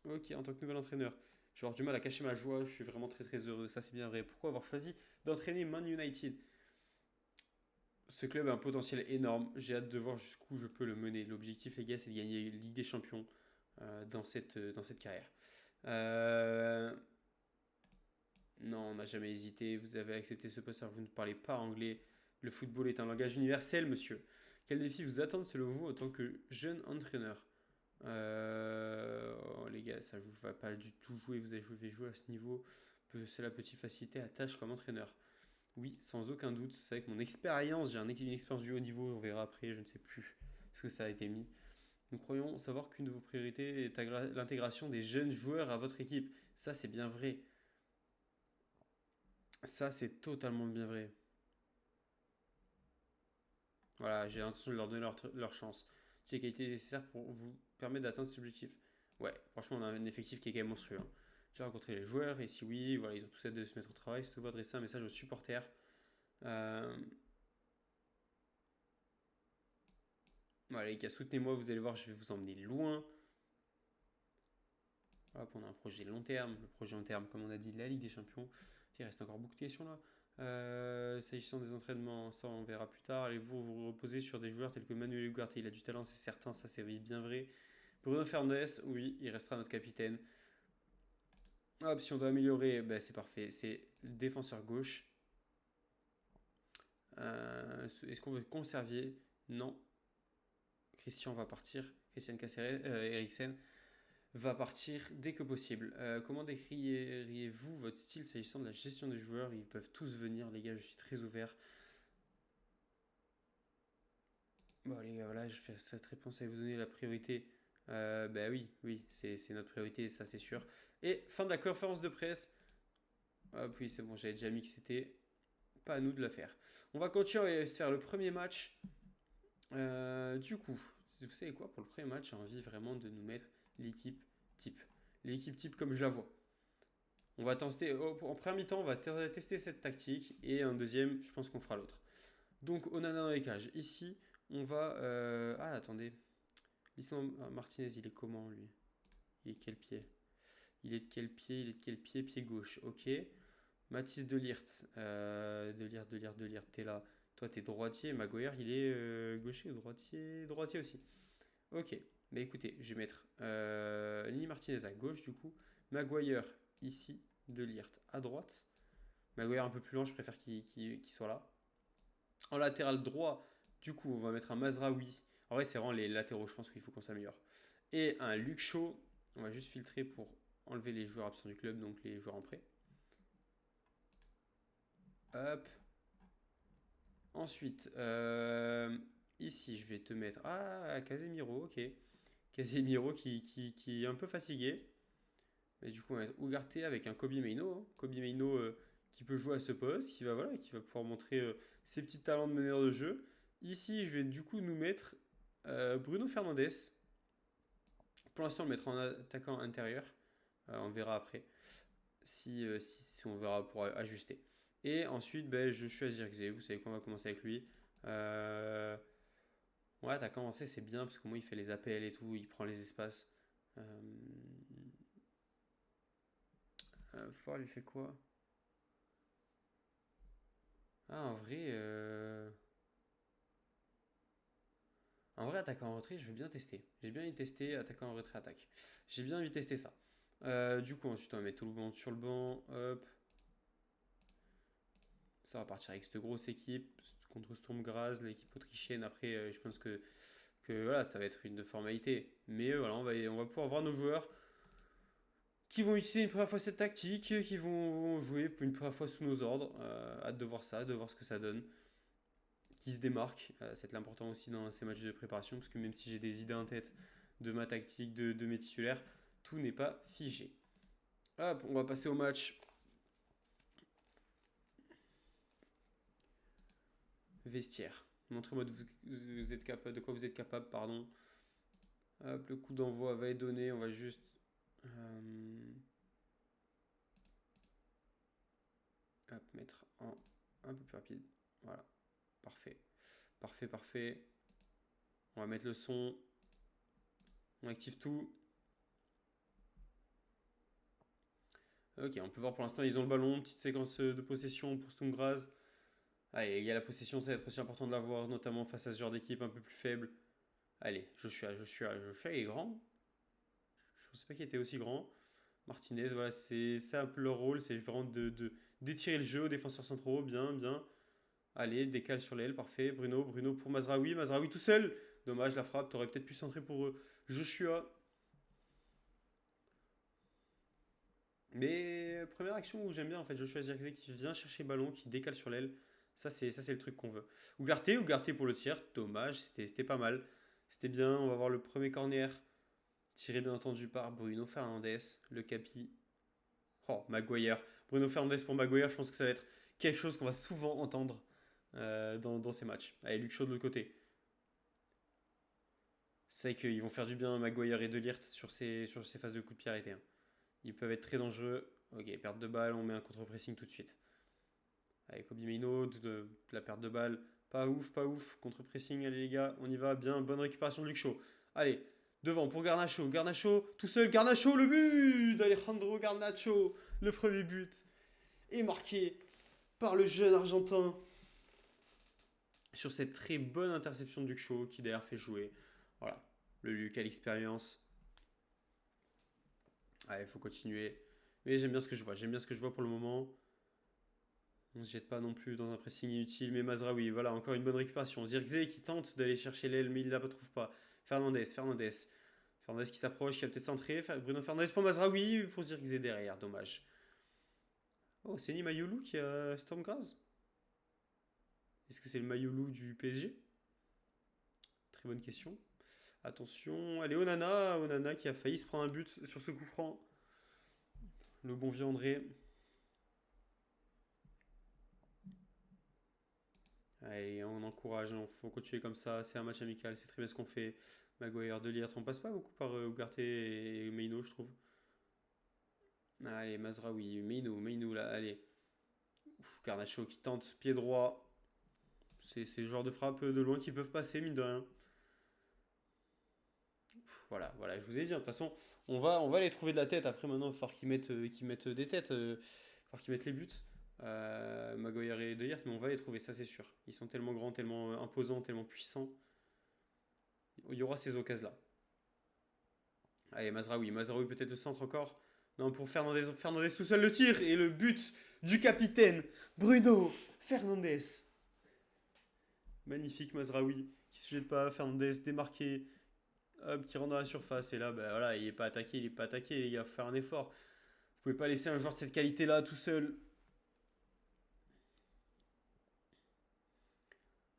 Speaker 1: Ok, en tant que nouvel entraîneur. Je vais avoir du mal à cacher ma joie. Je suis vraiment très heureux. Ça, c'est bien vrai. Pourquoi avoir choisi d'entraîner Man United? Ce club a un potentiel énorme. J'ai hâte de voir jusqu'où je peux le mener. L'objectif, les gars, c'est de gagner Ligue des Champions dans cette carrière. Euh, Non, on n'a jamais hésité. Vous avez accepté ce poste alors vous ne parlez pas anglais. Le football est un langage universel, monsieur. Quel défi vous attend selon vous en tant que jeune entraîneur? Oh, les gars, ça ne va pas du tout jouer. Vous avez joué à ce niveau. Cela peut-il faciliter la tâche comme entraîneur? Oui, sans aucun doute. C'est avec mon expérience. J'ai une expérience du haut niveau. On verra après. Je ne sais plus ce que ça a été mis. Nous croyons savoir qu'une de vos priorités est l'intégration des jeunes joueurs à votre équipe. Ça, c'est bien vrai. Ça, c'est totalement bien vrai. Voilà, j'ai l'intention de leur donner leur chance. Si les qualités nécessaires pour vous permettre d'atteindre cet objectif. Ouais, franchement, on a un effectif qui est quand même monstrueux, hein. J'ai rencontré les joueurs et si oui, voilà, ils ont tous hâte de se mettre au travail. Si vous adressez un message aux supporters. Euh, Voilà, les gars, soutenez-moi, vous allez voir, je vais vous emmener loin. Hop, on a un projet long terme. Le projet long terme, comme on a dit, la Ligue des Champions. Il reste encore beaucoup de questions là. S'agissant des entraînements, ça on verra plus tard. Allez-vous vous reposer sur des joueurs tels que Manuel Ugarte? Il a du talent, c'est certain, ça c'est bien vrai. Bruno Fernandes, oui, il restera notre capitaine. Hop, si on doit améliorer, ben, c'est parfait. C'est le défenseur gauche. Est-ce qu'on veut conserver? Non. Christian va partir. Christian Eriksen va partir dès que possible. Comment décririez-vous votre style s'agissant de la gestion des joueurs? Ils peuvent tous venir, les gars, je suis très ouvert. Bon, les gars, voilà, je fais cette réponse à vous donner la priorité. Bah oui, c'est notre priorité, ça c'est sûr. Et fin de la conférence de presse. Hop, oui, c'est bon, j'avais déjà mis que c'était pas à nous de la faire. On va continuer à se faire le premier match. Du coup, vous savez quoi, pour le premier match, j'ai envie vraiment de nous mettre l'équipe type. L'équipe type comme je la vois. On va tester, en premier mi-temps, on va tester cette tactique et un deuxième, je pense qu'on fera l'autre. Donc, Onana dans les cages. Ici, on va. Ah, attendez. Lisandro Martinez, il est comment lui? Il est quel pied? Il est de quel pied? Il est de quel pied? Pied gauche, ok. Mathis Delirte. Delirte, t'es là. Toi, t'es droitier. Maguire, il est gaucher ou droitier? Droitier aussi. Ok. Bah écoutez, je vais mettre Lini Martinez à gauche du coup. Maguire ici. Delirte à droite. Maguire un peu plus loin, je préfère qu'il soit là. En latéral droit, du coup, on va mettre un Mazraoui. En vrai, c'est vraiment les latéraux, je pense qu'il faut qu'on s'améliore. Et un Luke Shaw. On va juste filtrer pour enlever les joueurs absents du club, donc les joueurs en prêt. Hop. Ensuite, Ici, je vais te mettre... Ah, Casemiro, ok. Casemiro qui est un peu fatigué. Mais du coup, on va mettre Ugarte avec un Kobe Mainoo, hein. Kobe Mainoo qui peut jouer à ce poste, qui va pouvoir montrer ses petits talents de meneur de jeu. Ici, je vais du coup nous mettre Bruno Fernandes. Pour l'instant, on le mettra en attaquant intérieur. On verra après si on verra pour ajuster. Et ensuite, ben, je suis à Zirkzee. Vous savez qu'on va commencer avec lui. Ouais, attaquant avancé, c'est bien parce que moi, il fait les appels et tout, il prend les espaces. Fort, il fait quoi? Ah, en vrai, attaquant en retrait, je vais bien tester. J'ai bien envie de tester attaquant en retrait attaque. J'ai bien envie de tester ça. Du coup, ensuite, on va mettre tout le monde sur le banc. Hop. Ça va partir avec cette grosse équipe contre Sturm Graz, l'équipe autrichienne. Après, je pense que voilà, ça va être une formalité. Mais voilà, on va pouvoir voir nos joueurs qui vont utiliser une première fois cette tactique, qui vont jouer pour une première fois sous nos ordres. Hâte de voir ça, de voir ce que ça donne. Qui se démarquent, c'est l'important aussi dans ces matchs de préparation, parce que même si j'ai des idées en tête de ma tactique, de mes titulaires, tout n'est pas figé. Hop, on va passer au match. Vestiaire. Montrez-moi de quoi vous êtes capable, pardon. Hop, le coup d'envoi va être donné, on va juste... hop, mettre en un peu plus rapide. Voilà, parfait. Parfait, parfait. On va mettre le son. On active tout. Ok, on peut voir pour l'instant, ils ont le ballon. Petite séquence de possession pour Sturm. Allez, il y a la possession, ça va être aussi important de l'avoir, notamment face à ce genre d'équipe un peu plus faible. Allez, Joshua, il est grand. Je ne pensais pas qu'il était aussi grand. Martinez, voilà, c'est ça un peu leur rôle, c'est vraiment d'étirer le jeu aux défenseurs centraux. Bien, bien. Allez, décale sur l'aile, parfait. Bruno pour Mazraoui. Mazraoui tout seul. Dommage, la frappe, t'aurais peut-être pu centrer pour Joshua. Mais première action où j'aime bien en fait Joshua Zirkzee qui vient chercher le ballon, qui décale sur l'aile. Ça c'est le truc qu'on veut. Ugarte pour le tir. Dommage, c'était pas mal. C'était bien. On va voir le premier corner tiré bien entendu par Bruno Fernandes, le capi. Oh, Maguire. Bruno Fernandes pour Maguire, je pense que ça va être quelque chose qu'on va souvent entendre dans ces matchs. Allez, Luc Shaw de l'autre côté. C'est vrai qu'ils vont faire du bien Maguire et De Ligt sur ces phases de coup de pied arrêtés, hein. Ils peuvent être très dangereux. Ok, perte de balle, on met un contre-pressing tout de suite. Allez, Kobe Mino, de la perte de balle. Pas ouf, pas ouf. Contre-pressing, allez les gars, on y va. Bien, bonne récupération de Luke Shaw. Allez, devant pour Garnacho. Garnacho, tout seul. Garnacho, le but d'Alejandro Garnacho. Le premier but est marqué par le jeune Argentin. Sur cette très bonne interception de Luke Shaw qui d'ailleurs fait jouer. Voilà, le Luc à l'expérience. Allez, il faut continuer. Mais j'aime bien ce que je vois. J'aime bien ce que je vois pour le moment. On ne se jette pas non plus dans un pressing inutile. Mais Mazraoui, voilà, encore une bonne récupération. Zirkzee qui tente d'aller chercher l'aile, mais il ne la trouve pas. Fernandez qui s'approche, qui va peut-être centrer. Bruno Fernandez pour Mazraoui, pour Zirkzee derrière. Dommage. Oh, c'est Ni Mayolu qui a Storm Graz. Est-ce que c'est le Mayolu du PSG? Très bonne question. Attention, allez, Onana qui a failli se prendre un but sur ce coup franc. Le bon vieux André. Allez, on encourage, il faut continuer comme ça. C'est un match amical, c'est très bien ce qu'on fait. Maguire, De Ligt, on passe pas beaucoup par Ugarte et Meino, je trouve. Allez, Mazraoui, Meino là, allez. Garnacho qui tente, pied droit. C'est le genre de frappe de loin qui peuvent passer, mine de rien. Voilà, voilà, je vous ai dit, de toute façon, on va les trouver de la tête. Après, maintenant, il va falloir qu'ils mettent des têtes, il va falloir qu'ils mettent les buts. Maguire et De Ligt, mais on va les trouver, ça c'est sûr. Ils sont tellement grands, tellement imposants, tellement puissants. Il y aura ces occasions-là. Allez, Mazraoui peut-être le centre encore. Non, pour Fernandez tout seul le tir et le but du capitaine Bruno Fernandez. Magnifique Mazraoui qui se jette pas, Fernandez démarqué, hop, qui rentre dans la surface et là, ben voilà, il est pas attaqué, les gars, faut faire un effort. Vous pouvez pas laisser un joueur de cette qualité-là tout seul.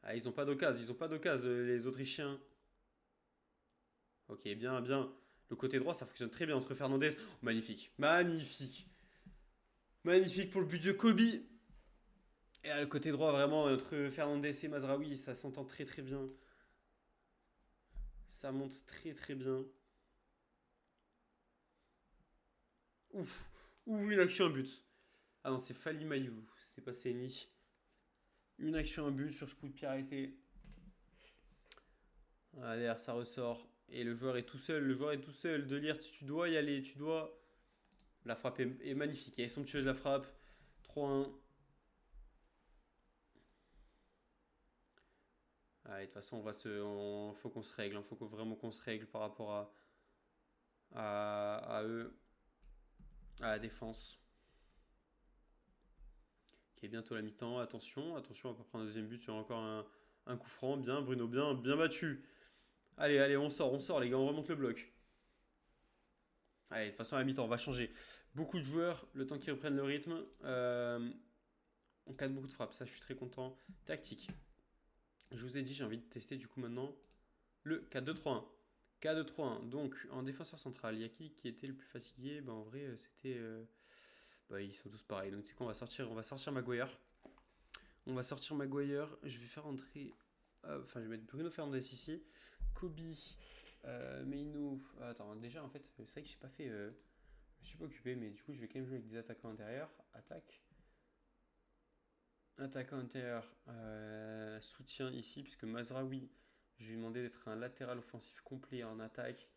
Speaker 1: Ah, ils ont pas d'occasion, les Autrichiens. Ok, bien, bien. Le côté droit, ça fonctionne très bien entre Fernandez. Oh, magnifique, magnifique. Magnifique pour le but de Kobe. Et le côté droit, vraiment, entre Fernandez et Mazraoui, ça s'entend très très bien. Ça monte très très bien. Ouf, ouh, une action, un but. Ah non, c'est Fali Mayou, c'était pas Seni. Une action, un but sur ce coup de pied arrêté. Allez, ça ressort. Et le joueur est tout seul, le joueur est tout seul. De lire, tu dois y aller, tu dois. La frappe est magnifique, elle est somptueuse la frappe. 3-1. Allez, de toute façon, faut qu'on se règle, faut vraiment qu'on se règle par rapport à eux, à la défense. Qui est bientôt la mi-temps. Attention, attention, on va pas prendre un deuxième but sur encore un coup franc. Bien, Bruno, bien, bien battu. Allez, allez, on sort, les gars, on remonte le bloc. Allez, de toute façon, à la mi-temps, on va changer. Beaucoup de joueurs, le temps qu'ils reprennent le rythme. On cadre beaucoup de frappes, ça, je suis très content. Tactique. Je vous ai dit, j'ai envie de tester du coup maintenant le 4-2-3-1. 4-2-3-1. Donc, en défenseur central, il y a qui était le plus fatigué? Ben, en vrai, c'était. Ils sont tous pareils. Donc, tu sais quoi, on va sortir Maguire. On va sortir Maguire. Je vais faire entrer. Enfin, je vais mettre Bruno Fernandes ici. Kobe. Meino. Attends, déjà, en fait, c'est vrai que j'ai pas fait. Je me suis pas occupé, mais du coup, je vais quand même jouer avec des attaquants intérieurs. Attaque. Attaquant intérieur. Soutien ici, puisque Mazraoui, je lui ai demandé d'être un latéral offensif complet en attaque.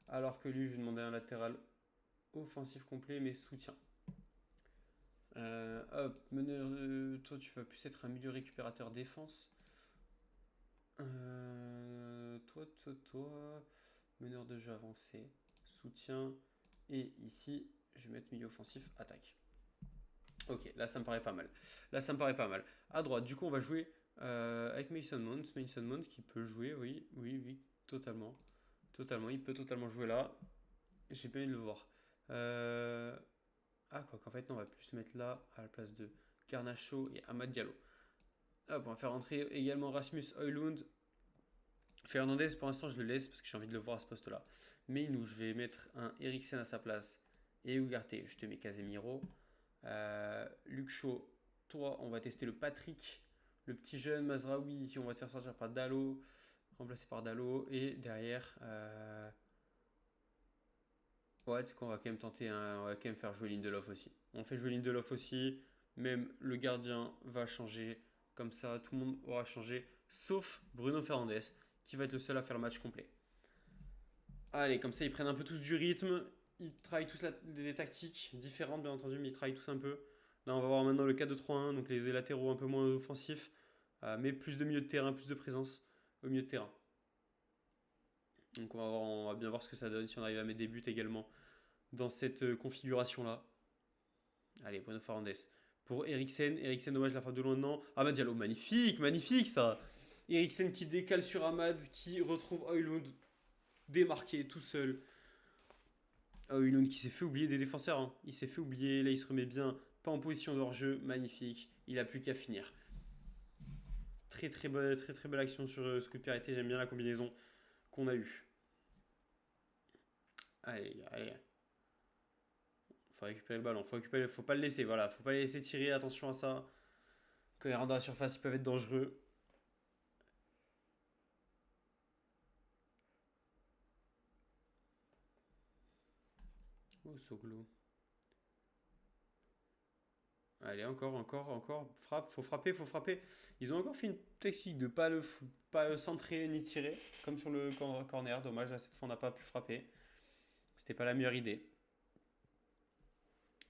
Speaker 1: Alors que lui, je lui ai demandé un latéral offensif complet, mais soutien. Hop, meneur, toi tu vas plus être un milieu récupérateur défense. Toi, meneur de jeu avancé, soutien. Et ici, je vais mettre milieu offensif, attaque. Ok, là ça me paraît pas mal. Là ça me paraît pas mal. À droite, du coup on va jouer avec Mason Mount. Mason Mount qui peut jouer, oui, oui, oui, totalement. Totalement, il peut totalement jouer là. J'ai pas envie de le voir. Quoi qu'en fait, non, on va plus se mettre là à la place de Garnacho et Amad Diallo. Hop, on va faire entrer également Rasmus Højlund. Fernandez, pour l'instant, je le laisse parce que j'ai envie de le voir à ce poste-là. Mais nous, je vais mettre un Eriksen à sa place. Et Ugarte, je te mets Casemiro. Luke Shaw, toi, on va tester le Patrick. Le petit jeune Mazraoui, on va te faire sortir par Dallo. Remplacé par Dallo. Et derrière, ouais, tu sais qu'on va quand même tenter on va quand même faire jouer Lindelof aussi. On fait jouer Lindelof aussi. Même le gardien va changer. Comme ça, tout le monde aura changé. Sauf Bruno Fernandes, qui va être le seul à faire le match complet. Allez, comme ça, ils prennent un peu tous du rythme. Ils travaillent tous des tactiques différentes, bien entendu, mais ils travaillent tous un peu. Là, on va voir maintenant le 4-2-3-1, donc les latéraux un peu moins offensifs, mais plus de milieu de terrain, plus de présence au milieu de terrain. Donc on va bien voir ce que ça donne si on arrive à mettre des buts également dans cette configuration-là. Allez, Bruno Fernandes. Pour Eriksen. Eriksen, dommage, la frappe de loin, non. Amad Diallo, magnifique, magnifique ça. Eriksen qui décale sur Amad, qui retrouve Højlund démarqué tout seul. Højlund qui s'est fait oublier des défenseurs. Hein. Il s'est fait oublier, là il se remet bien. Pas en position de hors-jeu, magnifique. Il a plus qu'à finir. Très très belle action sur ce coup de pied arrêté. J'aime bien la combinaison qu'on a eue. Allez, allez. Faut récupérer le ballon, faut pas le laisser, voilà, faut pas les laisser tirer, attention à ça. Quand ils rentrent dans la surface, ils peuvent être dangereux. Oh, Soglo. Allez, encore. Frappe, faut frapper. Ils ont encore fait une tactique de pas centrer ni tirer, comme sur le corner. Dommage, là, cette fois, on n'a pas pu frapper. C'était pas la meilleure idée.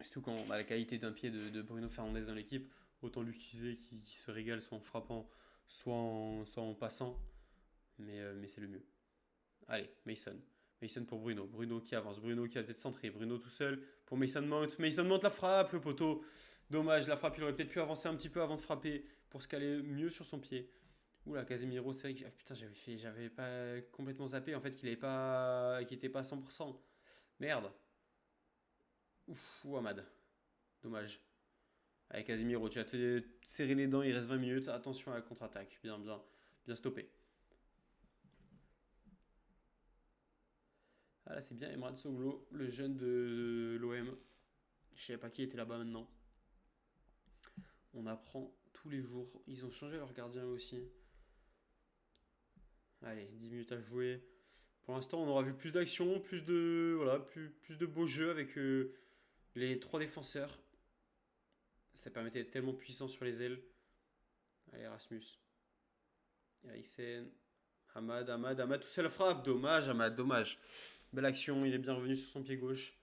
Speaker 1: Surtout quand on a la qualité d'un pied de Bruno Fernandes dans l'équipe, autant l'utiliser qui se régale soit en frappant, soit en passant. Mais c'est le mieux. Allez, Mason. Mason pour Bruno. Bruno qui avance. Bruno qui va peut-être centrer. Bruno tout seul pour Mason Mount. Mason Mount la frappe, le poteau. Dommage, la frappe, il aurait peut-être pu avancer un petit peu avant de frapper pour se caler mieux sur son pied. Oula, Casemiro, c'est vrai que putain, j'avais pas complètement zappé en fait qu'il était pas à 100%. Merde. Ouf, Amad. Dommage. Allez, Casemiro, tu vas te serrer les dents, il reste 20 minutes. Attention à la contre-attaque. Bien, bien, bien stoppé. Ah là, c'est bien Emran Soglo, le jeune de l'OM. Je savais pas qui était là-bas maintenant. On apprend tous les jours. Ils ont changé leur gardien aussi. Allez, 10 minutes à jouer. Pour l'instant, on aura vu plus d'action, plus de voilà, plus de beaux jeux avec les trois défenseurs. Ça permettait d'être tellement puissant sur les ailes. Allez, Rasmus. Eriksen. Hamad, tout seul frappe. Dommage, Hamad, dommage. Belle action, il est bien revenu sur son pied gauche.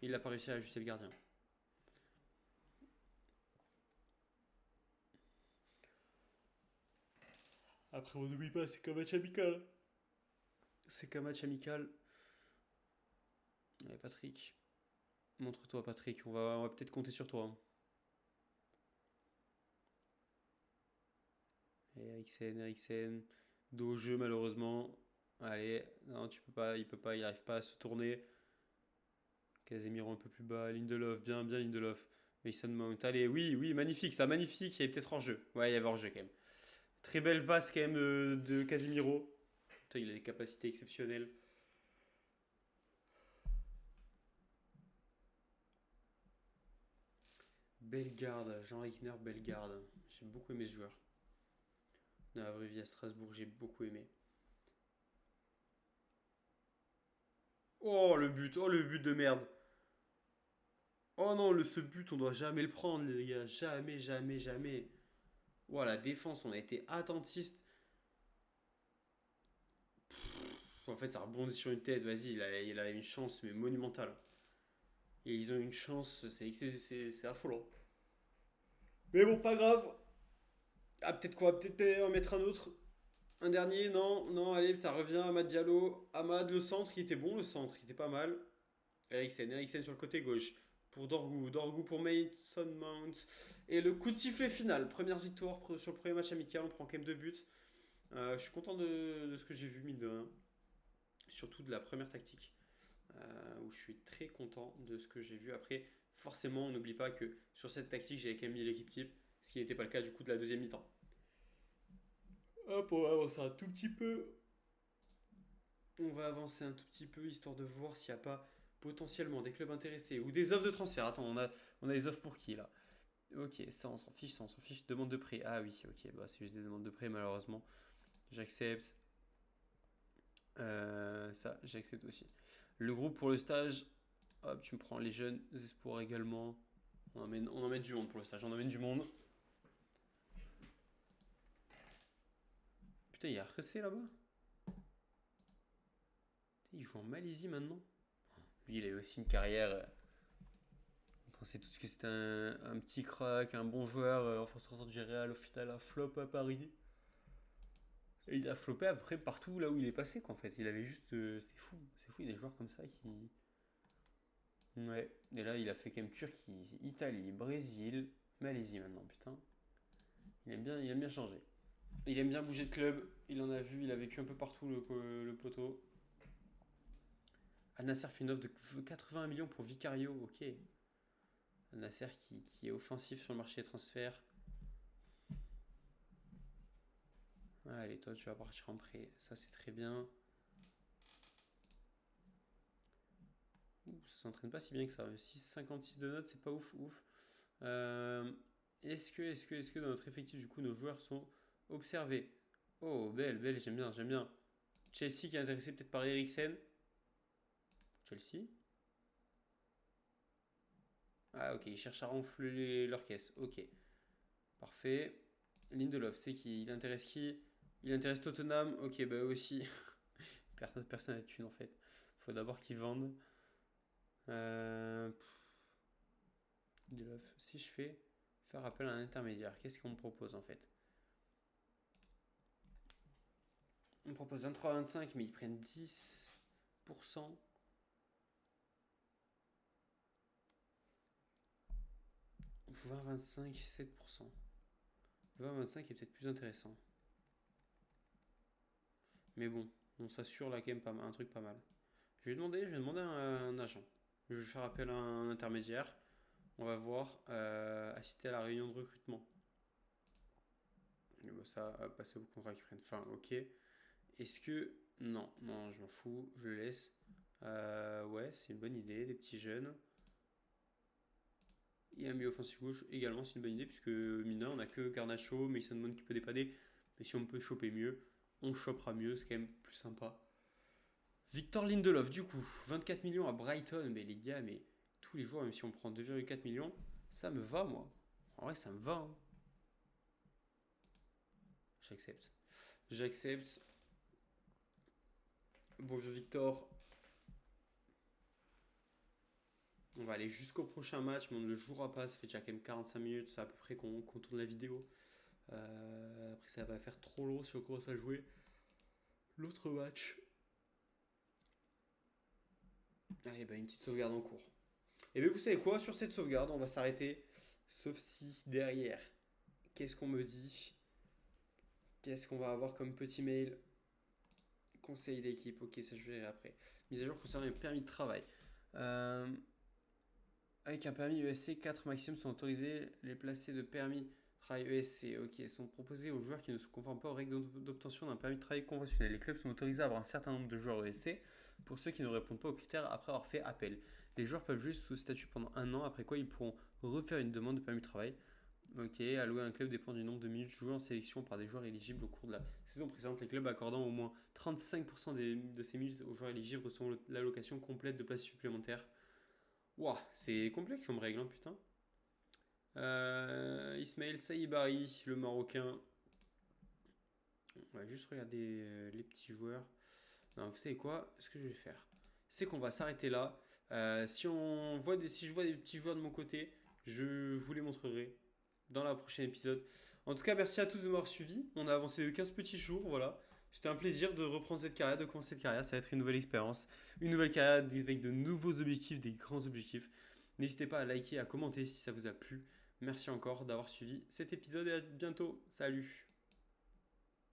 Speaker 1: Il n'a pas réussi à ajuster le gardien. Après, on n'oublie pas, c'est qu'un match amical. C'est qu'un match amical. Allez, Patrick. Montre-toi, Patrick. On va peut-être compter sur toi. Et Eriksen. Dos au jeu, malheureusement. Allez, non, tu peux pas, il peut pas, il arrive pas à se tourner. Casemiro un peu plus bas. Lindelof, bien, bien Lindelof. Mason Mount. Allez, oui, oui, magnifique, ça, magnifique. Il y avait peut-être hors-jeu. Ouais, il y avait hors-jeu quand même. Très belle passe quand même de Casemiro. Putain, il a des capacités exceptionnelles. Bellegarde, Jean Eichner, Bellegarde. J'ai beaucoup aimé ce joueur. Dans la vraie vie à Strasbourg, j'ai beaucoup aimé. Oh le but de merde. Oh non, ce but, on doit jamais le prendre, les gars. Jamais, jamais, jamais. Oh, la défense, on a été attentiste. En fait, ça rebondit sur une tête. Vas-y, il a une chance, mais monumentale. Et ils ont une chance, c'est affolant. Mais bon, pas grave. Ah, peut-être quoi? Peut-être en mettre un autre. Un dernier, non, non, allez, ça revient. Amad Diallo. Amad, le centre, il était bon, le centre, il était pas mal. Eriksen sur le côté gauche. Pour Dorgu pour Mason Mount. Et le coup de sifflet final. Première victoire sur le premier match amical. On prend quand même deux buts. Je suis content de ce que j'ai vu, mine de rien. Surtout de la première tactique. Où je suis très content de ce que j'ai vu. Après, forcément, on n'oublie pas que sur cette tactique, j'avais quand même mis l'équipe type. Ce qui n'était pas le cas du coup de la deuxième mi-temps. Hop, on va avancer un tout petit peu. On va avancer un tout petit peu histoire de voir s'il n'y a pas potentiellement des clubs intéressés ou des offres de transfert. Attends, on a des offres pour qui là? Ok, ça on s'en fiche, ça on s'en fiche. Demande de prêt. Ah oui, ok, bah c'est juste des demandes de prêt malheureusement. J'accepte. Ça, j'accepte aussi. Le groupe pour le stage. Hop, tu me prends les jeunes espoirs également. On emmène du monde pour le stage. On emmène du monde. Putain, il y a RC là-bas. Il joue en Malaisie maintenant. Lui, il a eu aussi une carrière. On pensait tous que c'était un petit crack, un bon joueur, enfin sortant du Real, au final un flop à Paris. Et il a floppé après partout là où il est passé qu'en fait. Il avait juste. C'est fou, il y a des joueurs comme ça qui. Ouais. Et là, il a fait quand même Turquie, Italie, Brésil, Malaisie maintenant, putain. Il aime bien changer. Il aime bien bouger de club. Il en a vu, il a vécu un peu partout le poteau. Al Nasser fait une offre de 81 millions pour Vicario, ok. Al Nasser qui est offensif sur le marché des transferts. Allez, toi, tu vas partir en prêt. Ça, c'est très bien. Ouh, ça s'entraîne pas si bien que ça. 6,56 de notes, c'est pas ouf, ouf. Euh, est-ce que dans notre effectif, du coup, nos joueurs sont observés? Oh, belle, j'aime bien, j'aime bien. Chelsea qui est intéressé peut-être par Eriksen. Chelsea. Ah, ok, ils cherchent à renflouer leur caisse. Ok, parfait. Lindelof, c'est qui? Il intéresse qui? Il intéresse Tottenham. Ok, bah eux aussi. Personne n'a de thune en fait. Faut d'abord qu'ils vendent. Euh, Lindelof, si je fais faire appel à un intermédiaire, qu'est-ce qu'on me propose en fait? On me propose 23,25, mais ils prennent 10%. 20,25, 7%. 20,25 est peut-être plus intéressant. Mais bon, on s'assure là quand même pas mal, un truc pas mal. Je vais demander à un agent. Je vais faire appel à un intermédiaire. On va voir. Assister à la réunion de recrutement. Bon, ça, hop, passer au contrat qui prennent fin. Ok. Est-ce que... Non, non, je m'en fous. Je le laisse. Ouais, c'est une bonne idée. Des petits jeunes. Et un milieu offensif gauche également, c'est une bonne idée, puisque mine on a que Garnacho, Mason Mount qui peut dépanner. Mais si on peut choper mieux, on chopera mieux, c'est quand même plus sympa. Victor Lindelof, du coup, 24 millions à Brighton. Mais les gars, mais tous les jours, même si on prend 2,4 millions, ça me va, moi. En vrai, ça me va. Hein. J'accepte. J'accepte. Bonjour Victor. On va aller jusqu'au prochain match, mais on ne le jouera pas. Ça fait déjà quand même 45 minutes, c'est à peu près qu'on tourne la vidéo. Après, ça va faire trop long si on commence à jouer l'autre match. Allez, bah, une petite sauvegarde en cours. Et bien, vous savez quoi? Sur cette sauvegarde, on va s'arrêter. Sauf si derrière, qu'est-ce qu'on me dit? Qu'est-ce qu'on va avoir comme petit mail? Conseil d'équipe, ok, ça je verrai après. Mise à jour concernant les permis de travail. Avec un permis ESC, 4 maximum sont autorisés. Les placés de permis travail ESC, ok, sont proposés aux joueurs qui ne se conforment pas aux règles d'obtention d'un permis de travail conventionnel. Les clubs sont autorisés à avoir un certain nombre de joueurs ESC pour ceux qui ne répondent pas aux critères après avoir fait appel. Les joueurs peuvent jouer sous ce statut pendant un an, après quoi ils pourront refaire une demande de permis de travail. Ok, allouer un club dépend du nombre de minutes jouées en sélection par des joueurs éligibles au cours de la saison précédente. Les clubs accordant au moins 35% de ces minutes aux joueurs éligibles recevront l'allocation complète de places supplémentaires. Ouah, c'est complexe comme règle, hein, putain. Ismaël Saïbari, le Marocain. On va juste regarder les petits joueurs. Non, vous savez quoi? Ce que je vais faire, c'est qu'on va s'arrêter là. Si je vois des petits joueurs de mon côté, je vous les montrerai dans la prochaine épisode. En tout cas, merci à tous de m'avoir suivi. On a avancé de 15 petits jours, voilà. C'était un plaisir de reprendre cette carrière, de commencer cette carrière. Ça va être une nouvelle expérience, une nouvelle carrière avec de nouveaux objectifs, des grands objectifs. N'hésitez pas à liker, à commenter si ça vous a plu. Merci encore d'avoir suivi cet épisode et à bientôt. Salut!